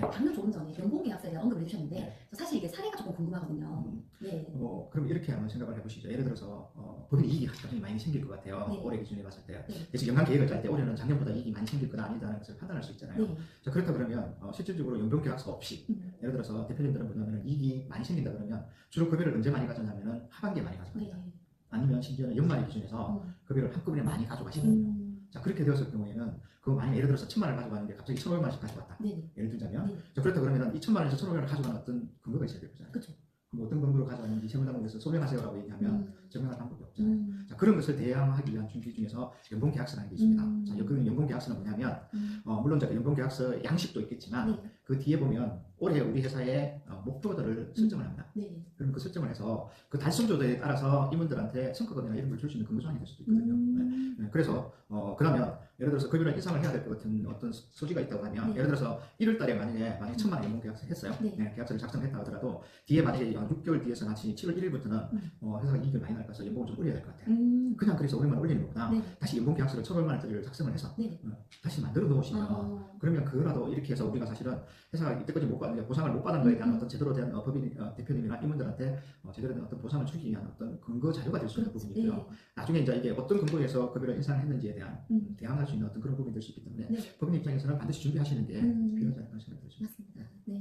네. 방금 조금 전에 연봉계약서에 대한 언급을 해주셨는데 네. 사실 이게 사례가 조금 궁금하거든요. 네. 그럼 이렇게 한번 생각을 해보시죠. 예를 들어서 법인 이익이 굉장히 많이 생길 것 같아요. 네. 올해 기준에 봤을 때. 네. 그래서 연간 계획을 짤 때 올해는 작년보다 이익이 많이 생길 거나 아니다라는 것을 판단할 수 있잖아요. 네. 자, 그렇다 그러면 실질적으로 연봉 계약서 없이 예를 들어서 대표님들은 보면 이익이 많이 생긴다 그러면 주로 급여를 언제 많이 가져냐면은 하반기에 많이 가져갑니다. 네. 아니면 심지어는 연말 기준에서 급여를 한꺼번에 많이 가져가시거든요. 자, 그렇게 되었을 경우에는 그거 만약 예를 들어서 1,000만 원을 가져가는데 갑자기 1,500만원씩 가져갔다. 네. 예를 들자면 네. 자, 그렇다 그러면 이 1,000만 원에서 1,500만 원을 가져가는 어떤 근거가 있어야 되잖아요. 그렇죠. 그럼 어떤 근거로 가져가는지 세무당국에서 소명하세요라고 얘기하면 증명할 방법이 없잖아요. 자, 그런 것을 대항하기 위한 준비 중에서 연봉계약서라는 게 있습니다. 자, 그 연봉계약서는 뭐냐면 물론 연봉계약서 양식도 있겠지만 네. 그 뒤에 보면 올해 우리 회사의 목표들을 설정을 합니다. 네. 그럼 그 설정을 해서 그 달성조도에 따라서 임원들한테 성과급이나 이런 걸 줄 수 있는 근거조항이 될 수도 있거든요. 네, 그래서 그러면 예를 들어서 급여를 인상을 해야 될 것 같은 어떤 소지가 있다고 하면 예를 들어서 1월 달에 만약에 1,000만 원 연봉 계약서 했어요. 네, 계약서를 작성했다 하더라도 뒤에 만약에 6개월 뒤에서 마치 7월 1일부터는 회사가 이익을 많이 날까서 연봉을 좀 올려야 될 것 같아요. 그냥 그래서 500만 원 올리는 것보다 다시 연봉 계약서를 1,500만 원짜리를 작성을 해서 다시 만들어 놓으시면 그러면 그거라도 이렇게 해서 우리가 사실은 회사가 이때까지 못 받는 보상을 못 받은 거에 대한 어떤 제대로 된 법인 대표님이나 임원들한테 제대로 된 어떤 보상을 주기 위한 어떤 근거 자료가 될 수 있는 부분이고요. 나중에 이제 이게 어떤 근거에서 급여를 인상했는지에 대한 대항할 수 있는 어떤 그런 부분이 될 수 있기 때문에 법인 입장에서는 반드시 준비하시는 게 필요하지 않을까 생각이 들죠. 맞습니다. 네.